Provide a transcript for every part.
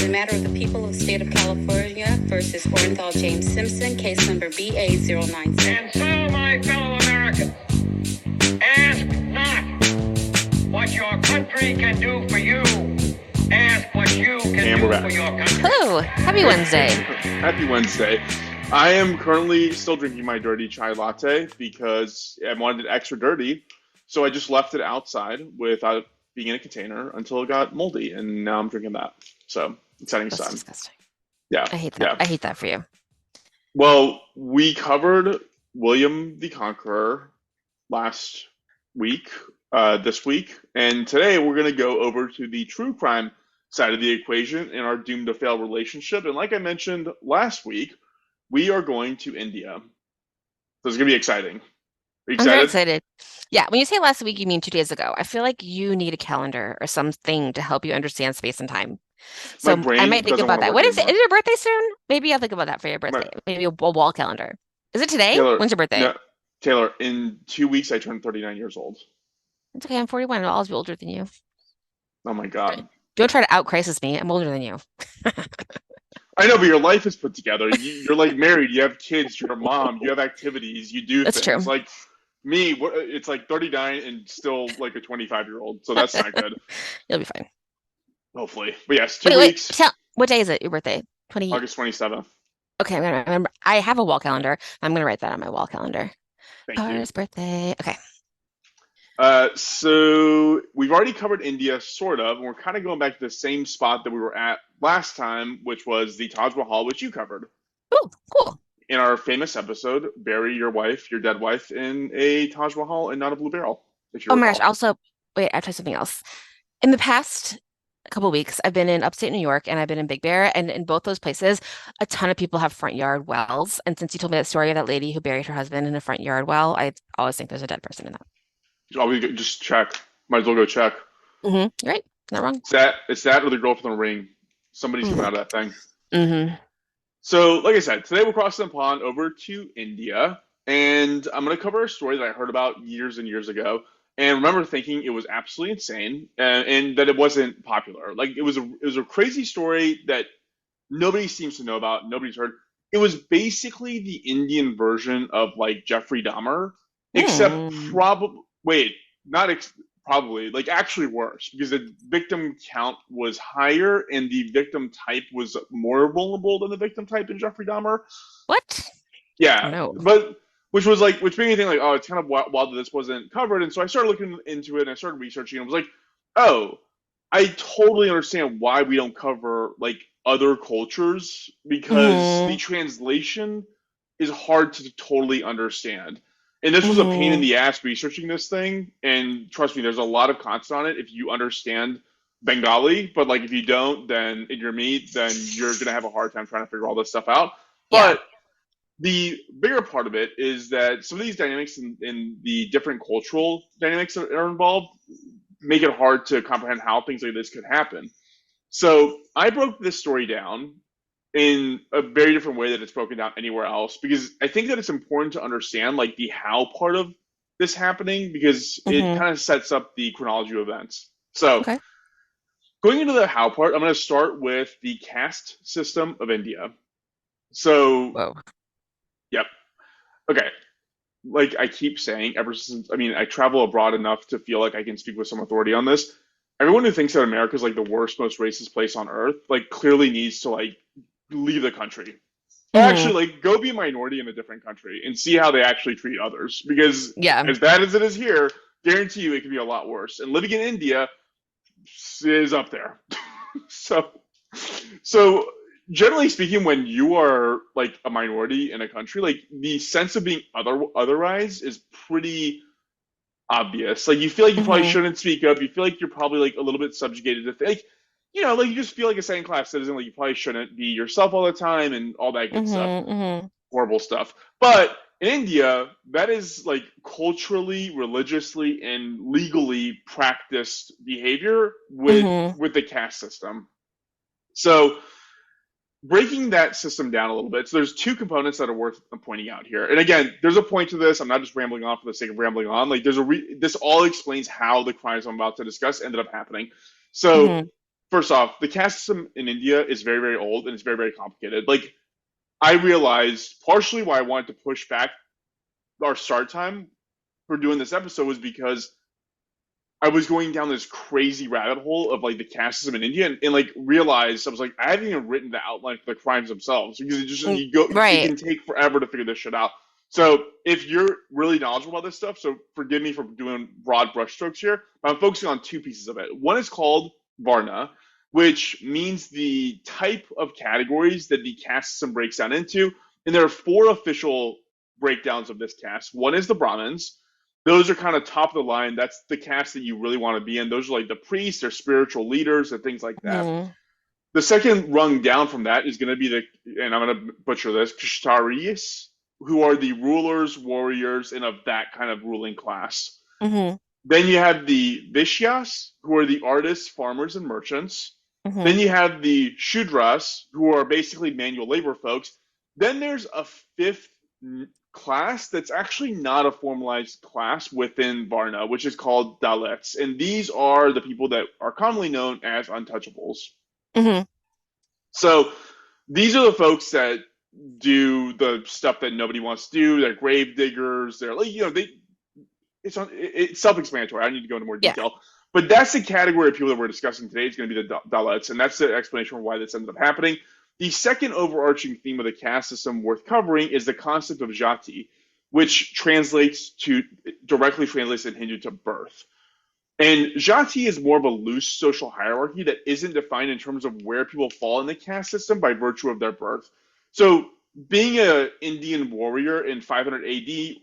In the matter of the people of the state of California versus Orenthal James Simpson, case number BA097. And so, my fellow Americans, ask not what your country can do for you. Ask what you can do for your country. Hello. Happy Wednesday. Happy Wednesday. I am currently still drinking my dirty chai latte because I wanted it extra dirty. So I just left it outside without being in a container until it got moldy, and now I'm drinking that. So exciting That's time. disgusting. Yeah. I hate that. Yeah. I hate that for you. Well, we covered William the Conqueror last week, this week, and today we're going to go over to the true crime side of the equation in our doomed to fail relationship. And like I mentioned last week, we are going to India. So it's going to be exciting. Are you I'm very excited? excited. Yeah, when you say last week, you mean 2 days ago. I feel like you need a calendar or something to help you understand space and time. So My I brain might think doesn't about want to that. work What is it? anymore. Is it your birthday soon? Maybe I'll think about that for your birthday. Maybe a wall calendar. Is it today? Taylor, When's your birthday? no, Taylor, in 2 weeks I turn 39 years old. It's okay. I'm 41. I'll always be older than you. Oh my God. Don't try to out-crisis me. I'm older than you. I know, but your life is put together. You're like married, you have kids, you're a mom, you have activities, you do That's things. true. Like me, it's like 39 and still like a 25-year-old. So that's not good. You'll be fine. Hopefully. But yes, 2 Wait, weeks, what day is it? Your birthday? August 27th. Okay, I'm gonna remember. I have a wall calendar. I'm gonna write that on my wall calendar. Thank you. Tara's birthday. Okay. So we've already covered India, sort of, and we're kind of going back to the same spot that we were at last time, which was the Taj Mahal, which you covered Oh, cool. in our famous episode, Bury Your Wife, Your Dead Wife, in a Taj Mahal and not a blue barrel, if you Oh my gosh. recall. Also, wait, I'll try something else. In the past couple weeks, I've been in upstate New York and I've been in Big Bear, and in both those places, a ton of people have front yard wells. And since you told me that story of that lady who buried her husband in a front yard well, I always think there's a dead person in that. Always just check. Might as well go check. You're right. Not wrong. It's that or the girl from the ring. Somebody's coming out of that thing. Mm-hmm. So, like I said, today we're crossing the pond over to India, and I'm going to cover a story that I heard about years and years ago, and remember thinking it was absolutely insane, and that it wasn't popular. Like it was a crazy story that nobody seems to know about, nobody's heard. It was basically the Indian version of like Jeffrey Dahmer, except probably, like actually worse, because the victim count was higher and the victim type was more vulnerable than the victim type in Jeffrey Dahmer. What? Yeah, No. but which made me think like, oh, it's kind of wild that this wasn't covered. And so I started looking into it and I started researching and I was like, oh, I totally understand why we don't cover like other cultures, because the translation is hard to totally understand. And this was a pain in the ass researching this thing. And trust me, there's a lot of content on it if you understand Bengali. But like if you don't, then and you're me, then you're gonna have a hard time trying to figure all this stuff out. Yeah. But the bigger part of it is that some of these dynamics in the different cultural dynamics that are involved make it hard to comprehend how things like this could happen. So I broke this story down in a very different way that it's broken down anywhere else, because I think that it's important to understand like the how part of this happening, because it kind of sets up the chronology of events. So Okay. going into the how part, I'm going to start with the caste system of India. So, Whoa. yep. Okay. Like I keep saying, ever since, I mean, I travel abroad enough to feel like I can speak with some authority on this. Everyone who thinks that America is like the worst, most racist place on earth, like clearly needs to like leave the country. Actually, like go be a minority in a different country and see how they actually treat others. Because Yeah. as bad as it is here, guarantee you it can be a lot worse. And living in India is up there. So generally speaking, when you are like a minority in a country, like the sense of being otherized is pretty obvious. Like you feel like you probably shouldn't speak up. You feel like you're probably like a little bit subjugated to like, you know, like you just feel like a second class citizen. Like you probably shouldn't be yourself all the time and all that good stuff. Horrible stuff. But in India, that is like culturally, religiously, and legally practiced behavior with the caste system. So breaking that system down a little bit, so there's two components that are worth pointing out here. And again, there's a point to this. I'm not just rambling on for the sake of rambling on. Like there's this all explains how the crimes I'm about to discuss ended up happening. So first off, the caste system in India is very, very old and it's very, very complicated. Like, I realized partially why I wanted to push back our start time for doing this episode was because I was going down this crazy rabbit hole of like the caste system in India and like realized I was like, I haven't even written the outline for the crimes themselves because it Right. can take forever to figure this shit out. So if you're really knowledgeable about this stuff, so forgive me for doing broad brushstrokes here, but I'm focusing on two pieces of it. One is called Varna, which means the type of categories that the caste system breaks down into. And there are four official breakdowns of this caste. One is the Brahmins. Those are kind of top of the line. That's the caste that you really want to be in. Those are like the priests, they're spiritual leaders, and things like that. Hmm. The second rung down from that is going to be and I'm going to butcher this, Kshtaris, who are the rulers, warriors, and of that kind of ruling class. Hmm. Then you have the Vishyas, who are the artists, farmers, and merchants. Hmm. Then you have the Shudras, who are basically manual labor folks. Then there's a fifth class that's actually not a formalized class within Varna, which is called Dalits. And these are the people that are commonly known as untouchables. Hmm. So these are the folks that do the stuff that nobody wants to do. They're grave diggers. They're like, it's self-explanatory. I don't need to go into more Yeah. detail. But that's the category of people that we're discussing today. It's going to be the Dalits, and that's the explanation for why this ended up happening. The second overarching theme of the caste system worth covering is the concept of jati, which directly translates in Hindu to birth. And jati is more of a loose social hierarchy that isn't defined in terms of where people fall in the caste system by virtue of their birth. So being an Indian warrior in 500 AD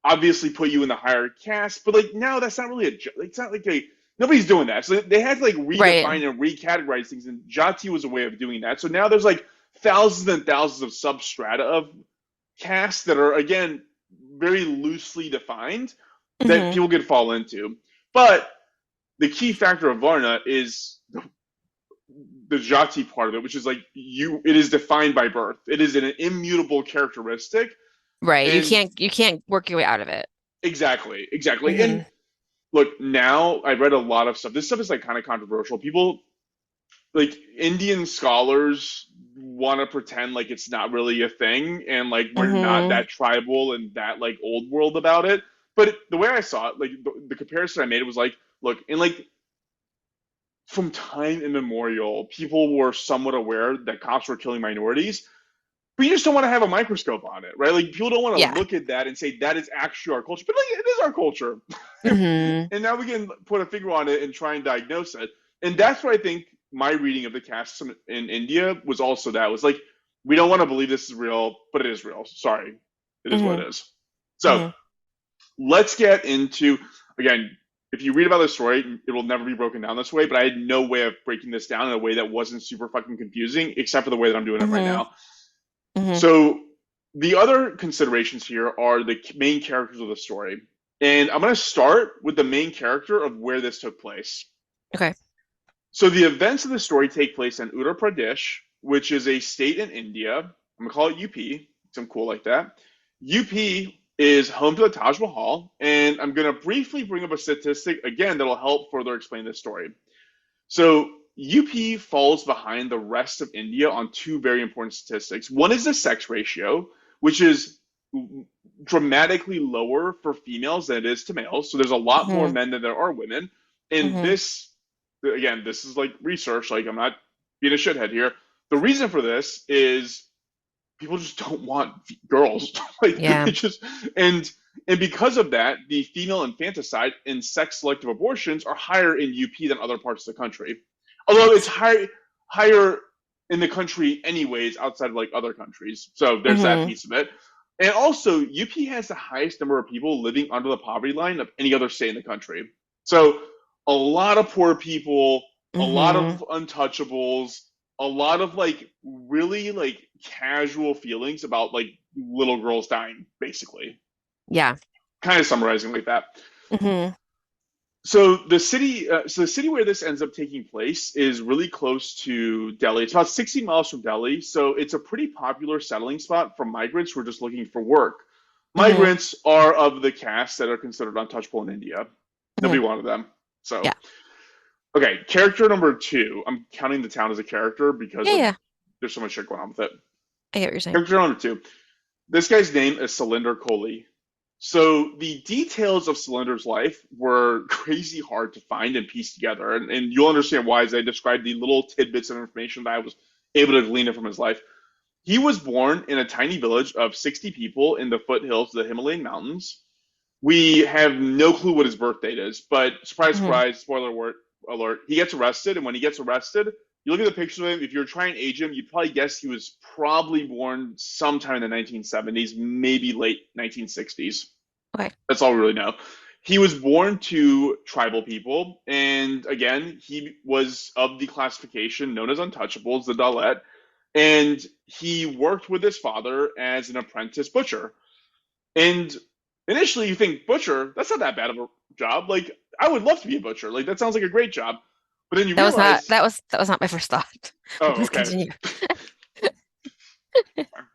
obviously put you in the higher caste, but like now that's not really it's not like nobody's doing that. So they had to like Right. redefine and recategorize things, and jati was a way of doing that. So now there's like thousands and thousands of substrata of castes that are again very loosely defined that Hmm. people could fall into. But the key factor of Varna is the jati part of it, which is like it is defined by birth. It is an immutable characteristic. Right. You And can't work your way out of it. exactly. Hmm. And look, now I read a lot of stuff. This stuff is like kind of controversial. People like Indian scholars want to pretend like it's not really a thing and like we're not Hmm. that tribal and that like old world about it. But the way I saw it, like the comparison I made, it was like, look, in like from time immemorial, people were somewhat aware that cops were killing minorities, but you just don't want to have a microscope on it, right? Like people don't want to Yeah. look at that and say that is actually our culture, but like it is our culture. Hmm. And now we can put a finger on it and try and diagnose it. And that's what I think my reading of the caste system in India was also that was like, we don't want to believe this is real, but it is real. Sorry, it is what Hmm. it is. So Hmm. let's get into, again, if you read about this story, it will never be broken down this way, but I had no way of breaking this down in a way that wasn't super fucking confusing, except for the way that I'm doing it right Hmm. now. Hmm. So the other considerations here are the main characters of the story. And I'm going to start with the main character of where this took place. Okay. So the events of the story take place in Uttar Pradesh, which is a state in India. I'm going to call it UP. Some cool like that. UP is home to the Taj Mahal. And I'm going to briefly bring up a statistic, again, that'll help further explain this story. So UP falls behind the rest of India on two very important statistics. One is the sex ratio, which is dramatically lower for females than it is to males. So there's a lot more Hmm. men than there are women. And Hmm. this, again, this is like research. Like I'm not being a shithead here. The reason for this is people just don't want girls. Like Yeah. they just and because of that, the female infanticide and sex selective abortions are higher in UP than other parts of the country. Although it's higher in the country anyways outside of like other countries. So there's that Hmm. piece of it. And also UP has the highest number of people living under the poverty line of any other state in the country. So a lot of poor people, a lot Hmm. of untouchables, a lot of like really like casual feelings about like little girls dying, basically. Yeah. Kind of summarizing like that. Hmm. So the city where this ends up taking place is really close to Delhi. It's about 60 miles from Delhi, so it's a pretty popular settling spot for migrants who are just looking for work. Hmm. Migrants are of the caste that are considered untouchable in India. Hmm. Nobody wanted them. So Yeah. Okay, character number 2. I'm counting the town as a character because Yeah. there's so much shit going on with it. I get what you're saying. Character number 2. This guy's name is Surinder Koli. So the details of Surinder's life were crazy hard to find and piece together, and you'll understand why as I describe the little tidbits of information that I was able to glean from his life. He was born in a tiny village of 60 people in the foothills of the Himalayan mountains. We have no clue what his birth date is, but surprise, surprise, spoiler alert, he gets arrested, and when he gets arrested, you look at the pictures of him, if you're trying to age him, you'd probably guess he was probably born sometime in the 1970s, maybe late 1960s. Okay. That's all we really know. He was born to tribal people, and again, he was of the classification known as untouchables, the Dalit, and he worked with his father as an apprentice butcher. And initially, you think butcher, that's not that bad of a job. Like, I would love to be a butcher. Like, that sounds like a great job. But then you realize that was not my first thought. Oh, Please okay. continue.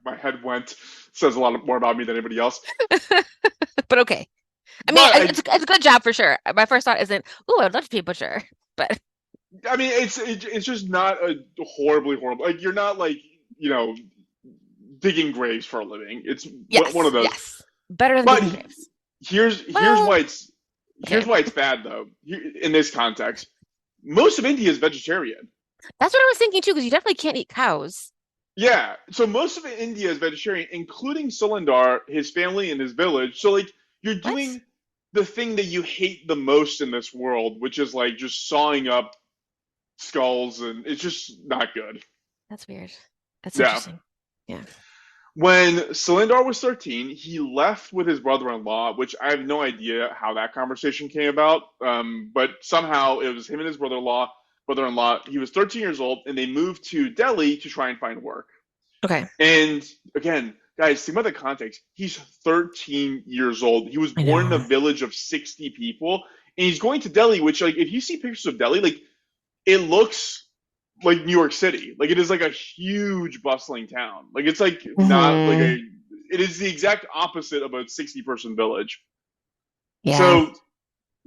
My head went. Says a lot more about me than anybody else. But okay. I mean, it's a good job for sure. My first thought isn't, "Ooh, I'd love to be a butcher," but I mean, it's just not a horribly horrible. Like, you're not like, digging graves for a living. It's one of those. Yes, better than But digging graves. Here's why it's bad though. In this context, most of India is vegetarian. That's what I was thinking too, because you definitely can't eat cows. Yeah, so most of India is vegetarian, including Surinder, his family, and his village. So like you're doing the thing that you hate the most in this world, which is like just sawing up skulls, and it's just not good. That's weird. That's interesting. Yeah. When Surinder was 13, he left with his brother-in-law, which I have no idea how that conversation came about. But somehow it was him and his brother-in-law. He was 13 years old, and they moved to Delhi to try and find work. Okay. And again, guys, think about the context. He's 13 years old. He was born in a village of 60 people, and he's going to Delhi, which, like, if you see pictures of Delhi, like, it looks like New York City. Like, it is like a huge bustling town. Like, it's like not like it is the exact opposite of a 60-person village. Yeah. So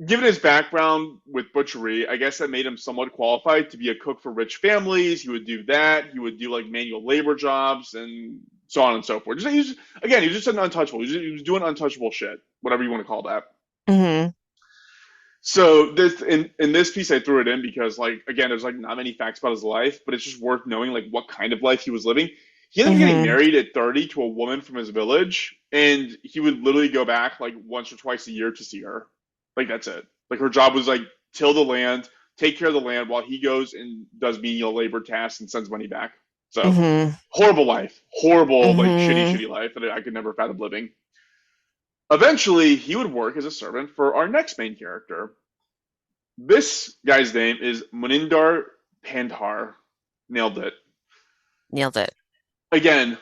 given his background with butchery, I guess that made him somewhat qualified to be a cook for rich families. He would do that. He would do like manual labor jobs and so on and so forth. He was just an untouchable. He was doing untouchable shit, whatever you want to call that. Mm-hmm. So this in this piece, I threw it in because, like, again, there's like not many facts about his life, but it's just worth knowing like what kind of life he was living. He ended up getting married at 30 to a woman from his village, and he would literally go back like once or twice a year to see her. Like, that's it. Like, her job was like till the land, take care of the land while he goes and does menial labor tasks and sends money back. So horrible life, horrible like shitty life that I could never fathom living. Eventually, he would work as a servant for our next main character. This guy's name is Moninder Singh. Nailed it. Again,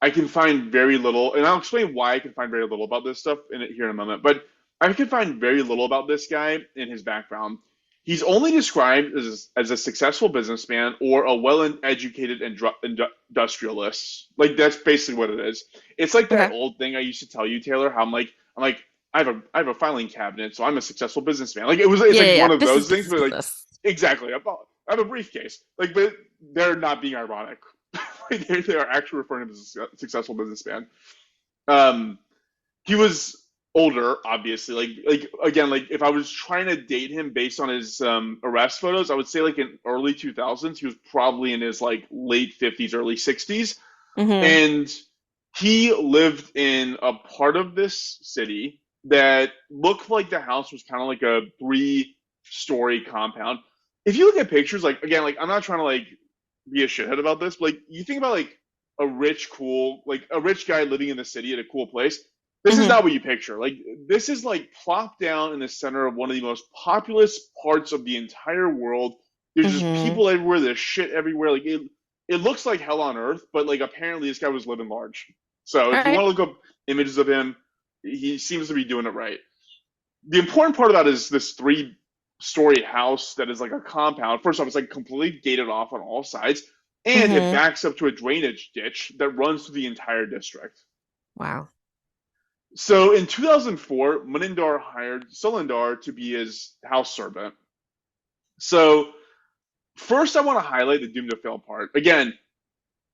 I can find very little, and I'll explain why I can find very little about this stuff here in a moment, but I can find very little about this guy and his background. He's only described as a successful businessman or a well-educated industrialist. Like, that's basically what it is. It's like that old thing I used to tell you, Taylor, how I'm like, I have a filing cabinet, so I'm a successful businessman. Like, it's one of those things, but like, exactly. I have a briefcase. Like, but they're not being ironic. Like, they are actually referring to him as a successful businessman. He was older, obviously. Like again, like if I was trying to date him based on his arrest photos, I would say like in early 2000s, he was probably in his like late 50s, early 60s, and he lived in a part of this city that looked like the house was kind of like a 3-story compound. If you look at pictures, like again, like I'm not trying to like be a shithead about this, but like you think about like a rich guy living in the city at a cool place. This is not what you picture. Like, this is like plopped down in the center of one of the most populous parts of the entire world. There's just people everywhere. There's shit everywhere. Like, it looks like hell on earth, but like apparently this guy was living large. So if you want to look up images of him, he seems to be doing it right. The important part about it is this 3-story house that is like a compound. First off, it's like completely gated off on all sides, and it backs up to a drainage ditch that runs through the entire district. Wow. So in 2004, Moninder hired Surinder to be his house servant. So first, I want to highlight the doomed to fail part. Again,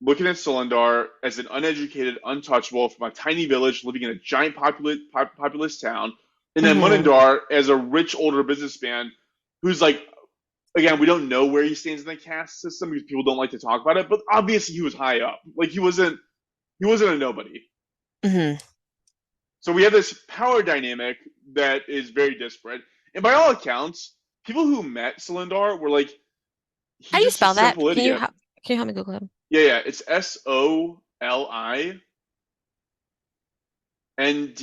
looking at Surinder as an uneducated, untouchable from a tiny village living in a giant populous town, and then Hmm. Moninder as a rich older businessman who's like, again, we don't know where he stands in the caste system because people don't like to talk about it, but obviously he was high up. Like he wasn't a nobody. Hmm. So we have this power dynamic that is very disparate. And by all accounts, people who met Surinder were like, How he's do you just a spell that? simple idiot. Can you help me Google him? Yeah, yeah. It's Solinder, and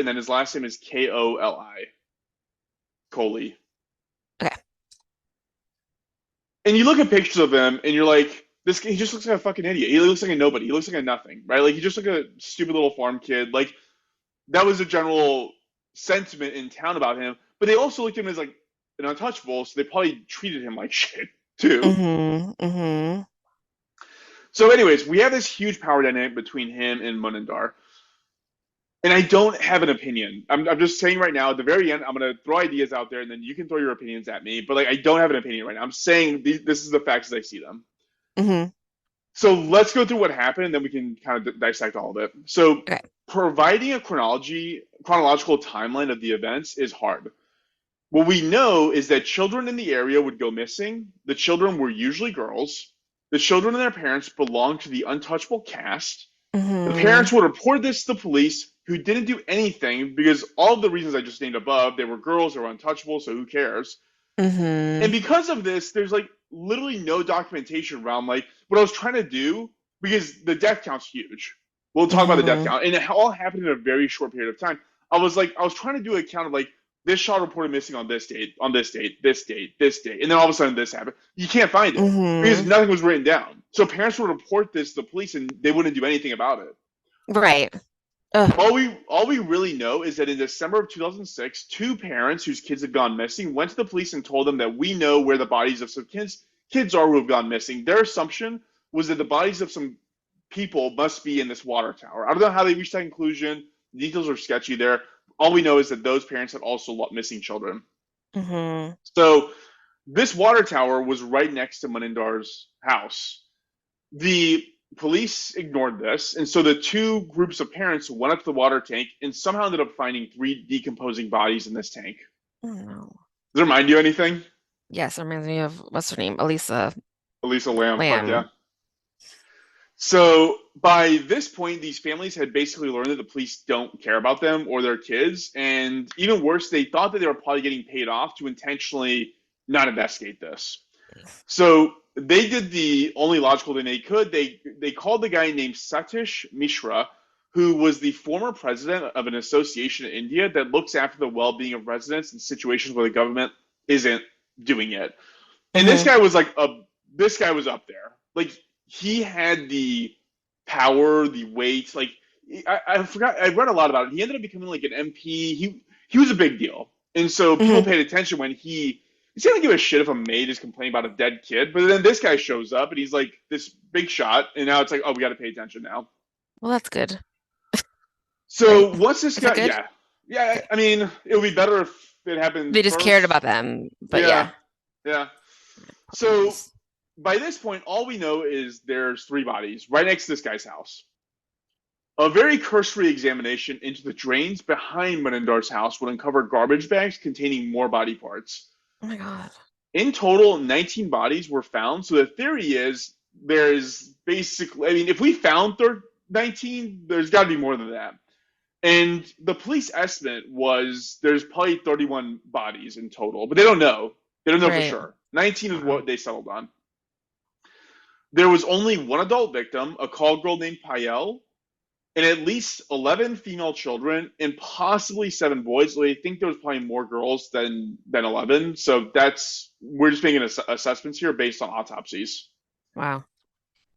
then his last name is Koli. Koli. Okay. And you look at pictures of him, and you're like, this he just looks like a fucking idiot. He looks like a nobody. He looks like a nothing, right? Like he just like a stupid little farm kid. Like that was a general sentiment in town about him. But they also looked at him as like an untouchable, so they probably treated him like shit too. Hmm. Hmm. So, anyways, we have this huge power dynamic between him and Moninder. And I don't have an opinion. I'm just saying right now, at the very end, I'm going to throw ideas out there and then you can throw your opinions at me. But like, I don't have an opinion right now. I'm saying this is the facts as I see them. Hmm. So let's go through what happened and then we can kind of dissect all of it. So, Okay. providing a chronological timeline of the events is hard. What we know is that children in the area would go missing. The children were usually girls. The children and their parents belonged to the untouchable caste. The Hmm. parents would report this to the police, who didn't do anything because all of the reasons I just named above, they were girls, they were untouchable, so who cares? And Hmm. because of this, there's like literally no documentation around like what I was trying to do because the death count's huge. We'll talk about the death Hmm. count, and it all happened in a very short period of time. I was trying to do a count of like this child reported missing on this date, on this date, this date, this date, and then all of a sudden this happened. You can't find it because Hmm. nothing was written down. So parents would report this to the police, and they wouldn't do anything about it. Right. Ugh. All we really know is that in December of 2006, two parents whose kids had gone missing went to the police and told them that we know where the bodies of some kids are who have gone missing. Their assumption was that the bodies of some people must be in this water tower. I don't know how they reached that conclusion. The details are sketchy there. All we know is that those parents had also missing children. Hmm. So this water tower was right next to Monindar's house. The police ignored this, and so the two groups of parents went up to the water tank and somehow ended up finding three decomposing bodies in this tank. Oh no. Does it remind you of anything? Yes, it reminds me of what's her name? Elisa Elisa Lamb, fuck yeah. Lamb. So by this point, these families had basically learned that the police don't care about them or their kids, and even worse, they thought that they were probably getting paid off to intentionally not investigate this. So they did the only logical thing they could. They called the guy named Satish Mishra, who was the former president of an association in India that looks after the well-being of residents in situations where the government isn't doing it. And this Hmm. guy was like a this guy was up there. Like he had the power, the weight. Like I forgot. I read a lot about it. He ended up becoming like an MP. He was a big deal, and so people Hmm. paid attention when he didn't give a shit if a maid is complaining about a dead kid. But then this guy shows up and he's like this big shot, and now it's like, oh, we got to pay attention now. Well, that's good, right? So once this Is it guy, good? yeah, yeah. Okay. I mean, it would be better if it happened They just cared first. about them, but Yeah, yeah. yeah. So Puppies. by this point, all we know is there's three bodies right next to this guy's house. A very cursory examination into the drains behind Menindar's house would uncover garbage bags containing more body parts. Oh my God. In total, 19 bodies were found. So the theory is there's basically, I mean, if we found 19, there's got to be more than that. And the police estimate was there's probably 31 bodies in total, but they don't know. They don't know for Right. sure. 19 is Wow. what they settled on. There was only one adult victim, a call girl named Payel, and at least 11 female children and possibly seven boys. So I think there was probably more girls than 11. So we're just making assessments here based on autopsies. Wow.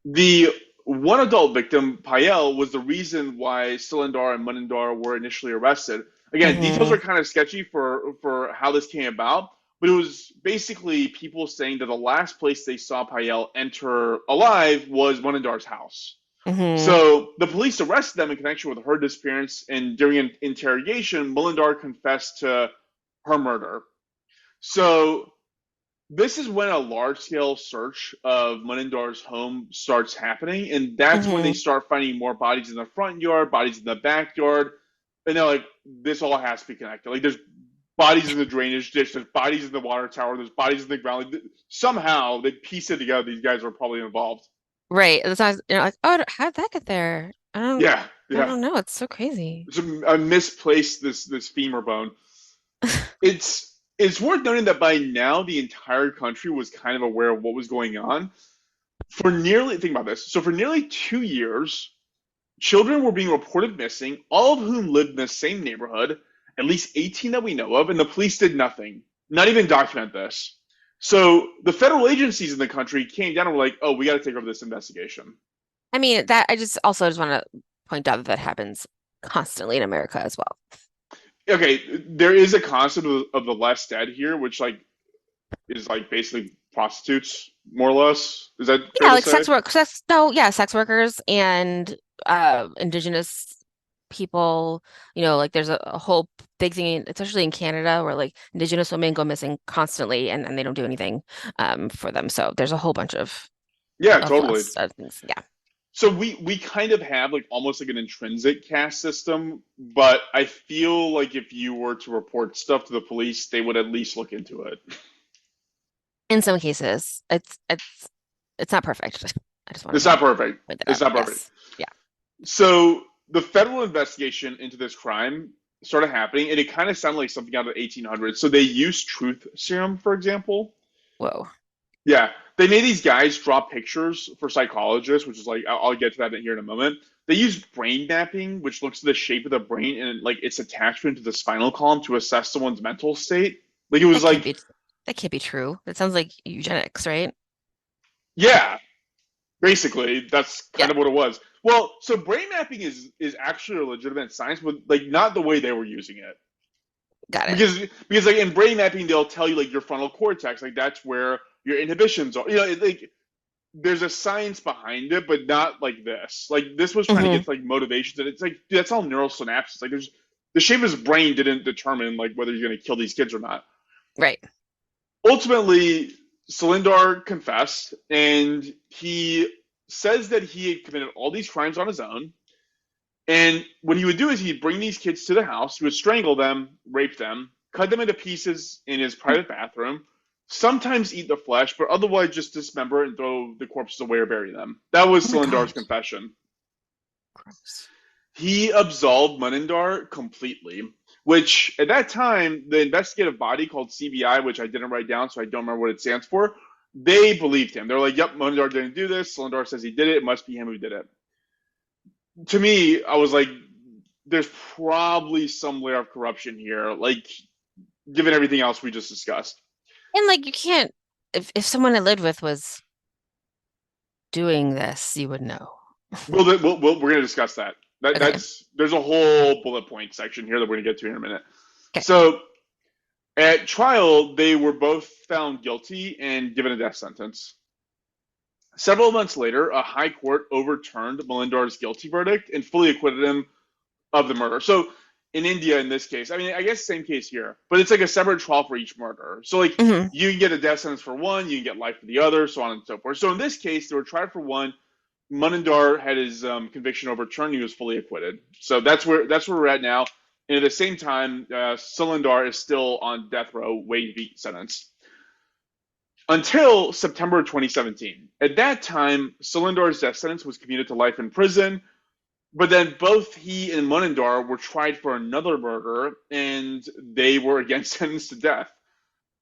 The one adult victim, Payel, was the reason why Surinder and Moninder were initially arrested. Again, details Hmm. are kind of sketchy for how this came about, but it was basically people saying that the last place they saw Payel enter alive was Moninder's house. Hmm. So the police arrested them in connection with her disappearance, and during an interrogation, Moninder confessed to her murder. So this is when a large scale search of Monindar's home starts happening, and that's when they Hmm. start finding more bodies in the front yard, bodies in the backyard, and they're like, this all has to be connected. Like, there's bodies in the drainage ditch, there's bodies in the water tower, there's bodies in the ground. Like, somehow they piece it together. These guys are probably involved. Right. That's why like, oh, how did that get there? Yeah, I yeah. don't know. It's so crazy. It's a misplaced this femur bone. It's worth noting that by now the entire country was kind of aware of what was going on. For nearly think about this. So for nearly 2 years, children were being reported missing, all of whom lived in the same neighborhood, at least 18 that we know of, and the police did nothing, not even document this. So the federal agencies in the country came down and were like, "Oh, we got to take over this investigation." I mean, that I just want to point out that that happens constantly in America as well. Okay, there is a concept of the less dead here, which like is like basically prostitutes, more or less. Is that fair Yeah, to like say? sex workers and indigenous people, like there's a whole big thing, especially in Canada, where like indigenous women go missing constantly and they don't do anything for them. So there's a whole bunch Yeah, of totally. less things. Yeah. So we kind of have like almost like an intrinsic caste system, but I feel like if you were to report stuff to the police, they would at least look into it. In some cases, it's not perfect. I just want It's to not perfect. point that It's out. not perfect. Yes. Yeah. So the federal investigation into this crime started happening, and it kind of sounded like something out of the 1800s. So they used truth serum, for example. Whoa. Yeah, they made these guys draw pictures for psychologists, which is like I'll get to that here in a moment. They used brain mapping, which looks at the shape of the brain and like its attachment to the spinal column to assess someone's mental state. Like it was That can't like, be that can't be true. That sounds like eugenics, right? yeah, basically that's Yeah. kind of what it was. Well, so brain mapping is actually a legitimate science, but like not the way they were using it. Got it. Because like in brain mapping, they'll tell you like your frontal cortex, like that's where your inhibitions are. Like there's a science behind it, but not like this. Like this was trying to Hmm. get to, like motivations, and it's like dude, that's all neural synapses. Like there's the shape of his brain didn't determine like whether he's going to kill these kids or not. Right. Ultimately, Surinder confessed, and he says that he had committed all these crimes on his own. And what he would do is he'd bring these kids to the house, he would strangle them, rape them, cut them into pieces in his private bathroom, sometimes eat the flesh, but otherwise just dismember and throw the corpses away or bury them. That was Oh my Surinder's God. confession. Gross. He absolved Moninder completely, which at that time, the investigative body called CBI, which I didn't write down, so I don't remember what it stands for, they believed him. They're like, yep, Moninder didn't do this. Surinder says he did it. It must be him who did it. To me, I was like, there's probably some layer of corruption here, like given everything else we just discussed. And like you can't if someone I lived with was doing this, you would know. We're going to discuss that. Okay. That's there's a whole bullet point section here that we're going to get to in a minute. Okay. So at trial, they were both found guilty and given a death sentence. Several months later, a high court overturned Moninder's guilty verdict and fully acquitted him of the murder. So in India, in this case, I mean, I guess same case here, but it's like a separate trial for each murder. So like Hmm. you can get a death sentence for one, you can get life for the other, so on and so forth. So in this case, they were tried for one. Moninder had his conviction overturned. He was fully acquitted. So that's where we're at now. And at the same time, Surinder is still on death row, waiting to be sentenced until September 2017. At that time, Surinder's death sentence was commuted to life in prison. But then both he and Moninder were tried for another murder, and they were again sentenced to death.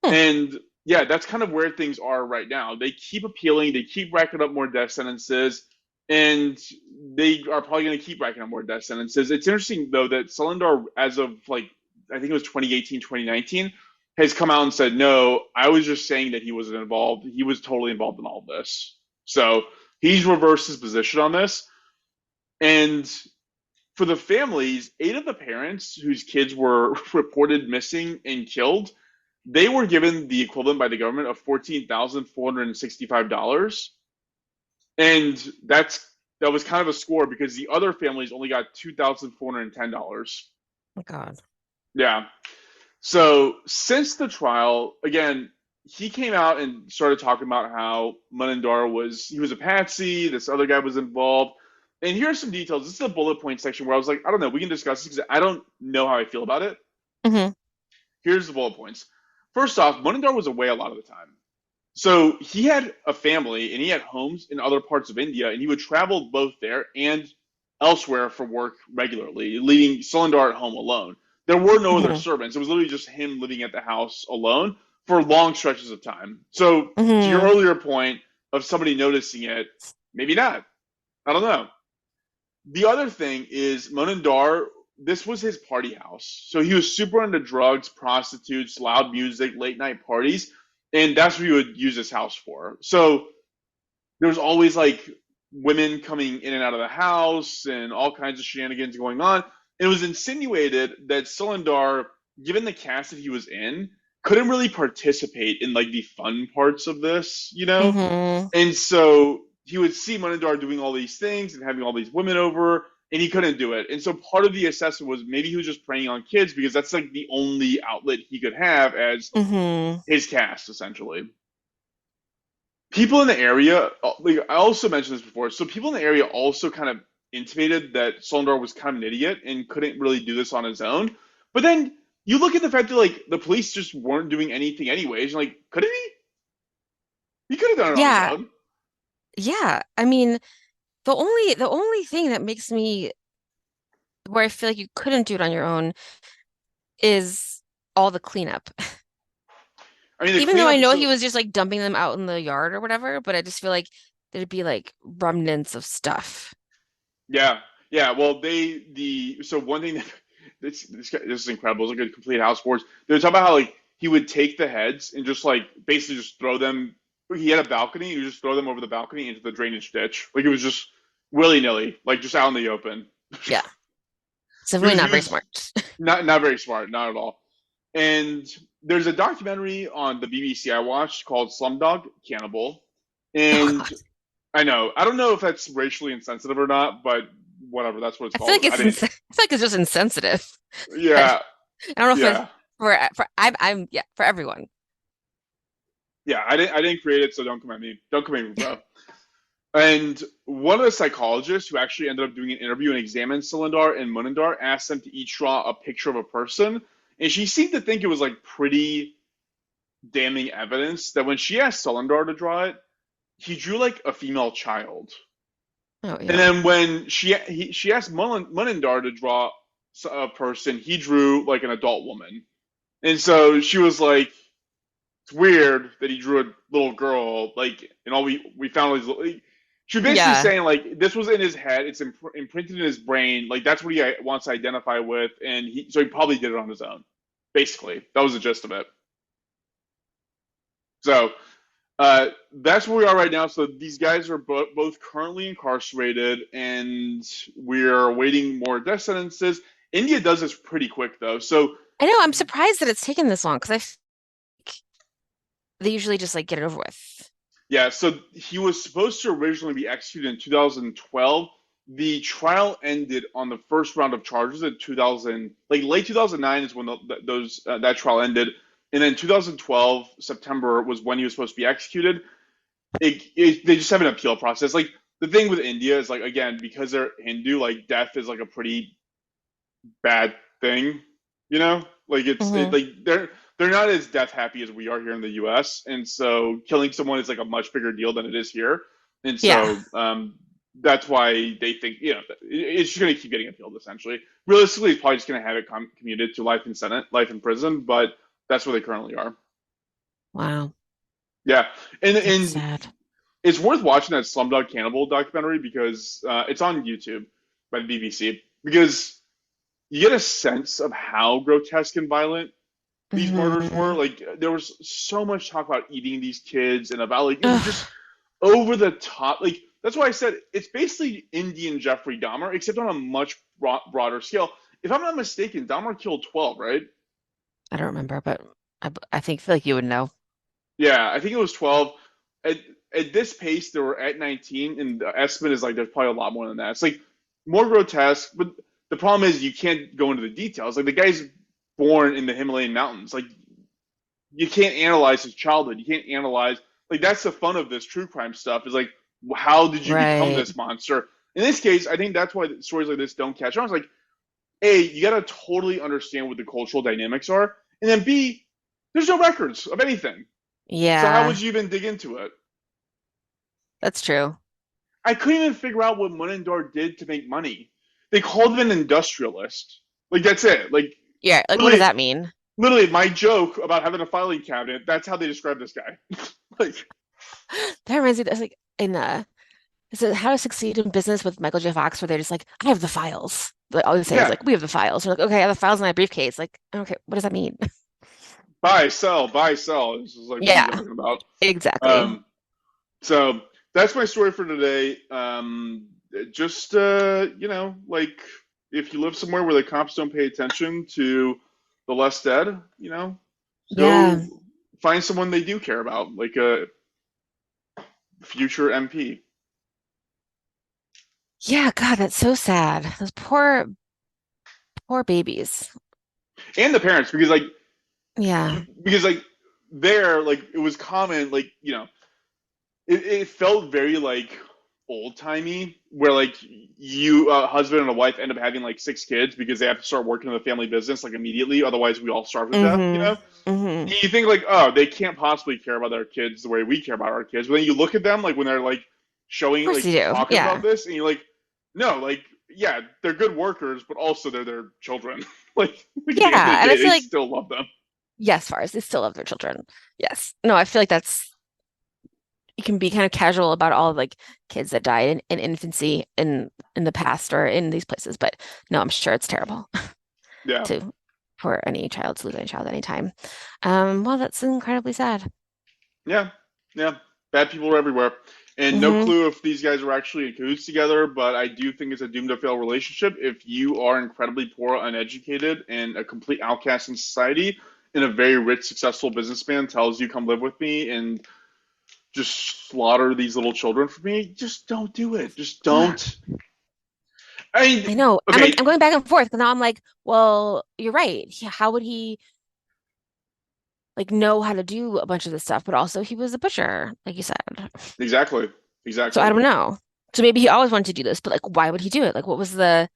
Hmm. And yeah, that's kind of where things are right now. They keep appealing, they keep racking up more death sentences, and they are probably going to keep racking up more death sentences. It's interesting though that Surinder, as of like I think it was 2018, 2019, has come out and said, "No, I was just saying that he wasn't involved. He was totally involved in all of this." So he's reversed his position on this. And for the families, 8 of the parents whose kids were reported missing and killed, they were given the equivalent by the government of $14,465. And that was kind of a score because the other families only got $2,410. Oh God. Yeah. So since the trial, again, he came out and started talking about how Moninder he was a patsy, this other guy was involved. And here are some details. This is the bullet point section where I was like, I don't know, we can discuss this because I don't know how I feel about it. Hmm. Here's the bullet points. First off, Moninder was away a lot of the time. So he had a family and he had homes in other parts of India, and he would travel both there and elsewhere for work regularly, leaving Surinder at home alone. There were no other Hmm. servants. It was literally just him living at the house alone for long stretches of time. So, to your Hmm. earlier point of somebody noticing it, maybe not. I don't know. The other thing is Moninder, this was his party house. So he was super into drugs, prostitutes, loud music, late night parties, and that's what he would use his house for. So there was always like women coming in and out of the house and all kinds of shenanigans going on. And it was insinuated that Surinder, given the cast that he was in, couldn't really participate in like the fun parts of this, you know? Hmm. And so he would see Moninder doing all these things and having all these women over, and he couldn't do it. And so part of the assessment was maybe he was just preying on kids because that's like the only outlet he could have as Hmm. his cast, essentially. People in the area, like I also mentioned this before, so people in the area also kind of intimated that Surinder was kind of an idiot and couldn't really do this on his own. But then you look at the fact that like the police just weren't doing anything anyways. And like, couldn't he? He could have done it on his Yeah. own. Yeah. I mean, the only thing that makes me where I feel like you couldn't do it on your own is all the cleanup. I mean, the Even though I cleanup. know he So was just like dumping them out in the yard or whatever, but I just feel like there'd be like remnants of stuff. yeah, yeah. Well, so one thing that this is incredible. It's like a complete house sports. They were talking about how like he would take the heads and just like basically just throw them. He had a balcony. He would just throw them over the balcony into the drainage ditch. Like it was just willy nilly, like just out in the open. Yeah. It's He definitely was he not very was smart. not very smart, not at all. And there's a documentary on the BBC I watched called Slumdog Cannibal, Oh and God. I know. I don't know if that's racially insensitive or not, but whatever. That's what it's I feel called. like I feel like it's just insensitive. I Yeah, don't know if it's yeah, for I'm yeah, for everyone. yeah. I didn't create it, so don't come at me. Don't come at me, bro. And one of the psychologists who actually ended up doing an interview and examined Surinder and Moninder asked them to each draw a picture of a person, and she seemed to think it was like pretty damning evidence that when she asked Surinder to draw it, he drew like a female child. Oh And yeah. then when she asked Moninder to draw a person, he drew like an adult woman. And so she was like, "It's weird that he drew a little girl." Like, and all we found was like, she was basically Yeah. saying like this was in his head, it's imprinted in his brain. Like that's what he wants to identify with, and so he probably did it on his own. Basically, that was the gist of it. So that's where we are right now. So these guys are both currently incarcerated, and we're awaiting more death sentences. India does this pretty quick, though. So I know, I'm surprised that it's taken this long because they usually just like get it over with. yeah, so he was supposed to originally be executed in 2012. The trial ended on the first round of charges in 2000, like late 2009 is when that trial ended, and then 2012 September was when he was supposed to be executed. They just have an appeal process. Like the thing with India is like again because they're Hindu, like death is like a pretty bad thing, you know. Like Hmm. like they're not as death happy as we are here in the U.S. And so killing someone is like a much bigger deal than it is here. And Yeah. so that's why they think it's just going to keep getting appealed. Essentially, realistically, it's probably just going to have it commuted to life in Senate, life in prison. But that's where they currently are. Wow. Yeah, and That's and sad. it's worth watching that Slumdog Cannibal documentary because it's on YouTube by the BBC because you get a sense of how grotesque and violent these murders were. Hmm. Like there was so much talk about eating these kids and about like it was just Ugh. over the top. Like that's why I said it's basically Indian Jeffrey Dahmer except on a much broader scale. If I'm not mistaken, Dahmer killed 12, right? I don't remember, but I think feel like you would know. Yeah, I think it was 12. At, at this pace, they were at 19, and the estimate is like there's probably a lot more than that. It's like more grotesque, but the problem is you can't go into the details. Like the guy's born in the Himalayan mountains. Like you can't analyze his childhood. You can't analyze, like, that's the fun of this true crime stuff, is like, how did you become Right. this monster? In this case, I think that's why stories like this don't catch on. It's like, A, you got to totally understand what the cultural dynamics are, and then B, there's no records of anything. So how Yeah, would you even dig into it? that's true. I couldn't even figure out what Moninder did to make money. They called him an industrialist. Like, that's it. Like, Yeah, like what does literally, that mean? literally, my joke about having a filing cabinet, that's how they describe this guy. Like, That reminds me, that's like in is it How to Succeed in Business with Michael J. Fox, where they're just like, I have the files. Like all they say is yeah, like, we have the files. They're like, okay, I have the files in my briefcase. Like, okay, what does that mean? buy, sell, buy, sell. This is like, what are you Yeah, talking about? exactly. Um, so that's my story for today. Just, like, if you live somewhere where the cops don't pay attention to the less dead, Yeah. go find someone they do care about, like a future MP. Yeah, God, that's so sad. Those poor, poor babies. And the parents, because like Yeah. there, like, it was common, like, it felt very like old timey, where like you a husband and a wife end up having like 6 kids because they have to start working in the family business like immediately, otherwise we all starve to death. Mm-hmm. You think like, oh, they can't possibly care about their kids the way we care about our kids, but then you look at them, like, when they're like Of showing, course like, you do. talking about Yeah. this, and you're like, no, like, yeah, they're good workers, but also they're their children. Like at the end of Yeah. the And I day, feel they like, still love them. yes, Fars, they still love their children. Yes. No, I feel like that's you can be kind of casual about all like kids that died in infancy in the past or in these places, but no, I'm sure it's terrible Yeah. to for any child to lose any child anytime. Well, that's incredibly sad. Yeah, yeah. Bad people are everywhere. And no Hmm. clue if these guys are actually in cahoots together, but I do think it's a doomed to fail relationship if you are incredibly poor, uneducated, and a complete outcast in society, and a very rich, successful businessman tells you, come live with me and just slaughter these little children for me. Just don't do it. Just don't. I mean, I know. I'm like okay, I'm going back and forth because now I'm like, well, you're right. How would he like know how to do a bunch of this stuff? But also he was a butcher, like you said. exactly. So I Exactly. don't know. So maybe he always wanted to do this, but like why would he do it? Like what was the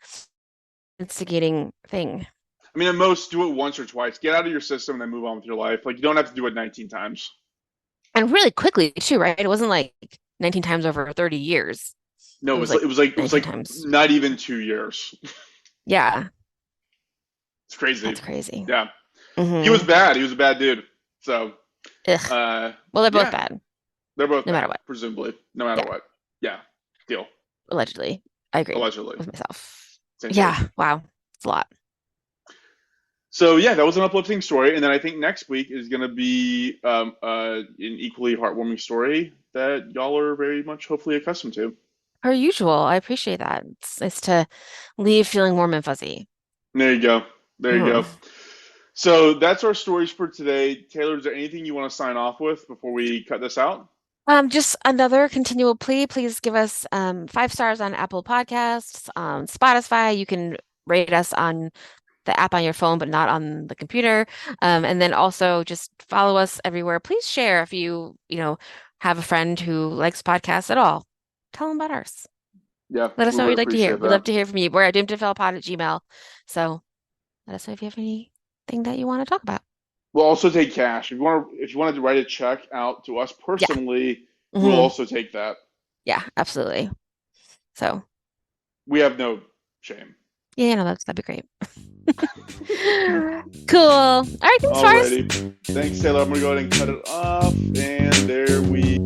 instigating thing? I mean, at most, do it once or twice. Get out of your system and then move on with your life. Like, you don't have to do it 19 times. And really quickly too, right? It wasn't like 19 times over 30 years. No, It was like it was 19 like times. not even 2 years. Yeah, It's crazy. that's crazy. Yeah, he was Hmm. bad. He was a bad dude. So, Ugh. uh, Well, they're both yeah, bad, they're both no matter bad, what. presumably, no matter Yeah, what. Yeah, deal. allegedly. I agree Allegedly, with myself. same page. Yeah, wow. It's a lot. So yeah, that was an uplifting story, and then I think next week is going to be an equally heartwarming story that y'all are very much hopefully accustomed to. Per usual, I appreciate that. It's nice to leave feeling warm and fuzzy. There you go. There you Mhm. go. So that's our stories for today. Taylor, is there anything you want to sign off with before we cut this out? Just another continual plea. Please give us 5 stars on Apple Podcasts, Spotify. You can rate us on the app on your phone, but not on the computer. And then also just follow us everywhere. Please share if you have a friend who likes podcasts at all. Tell them about ours. Yeah, Let us we know what would you'd like to hear. appreciate We'd love that. to hear from you. We're at doomedtofailpod@gmail.com. So let us know if you have anything that you want to talk about. We'll also take cash. If you wanted to write a check out to us Yeah. personally, we'll Hmm. also take that. Yeah, absolutely. So We have no shame. yeah, no, that'd be great. Cool. All right, thanks, Faris. Alrighty. Thanks, Taylor. I'm gonna go ahead and cut it off. And there we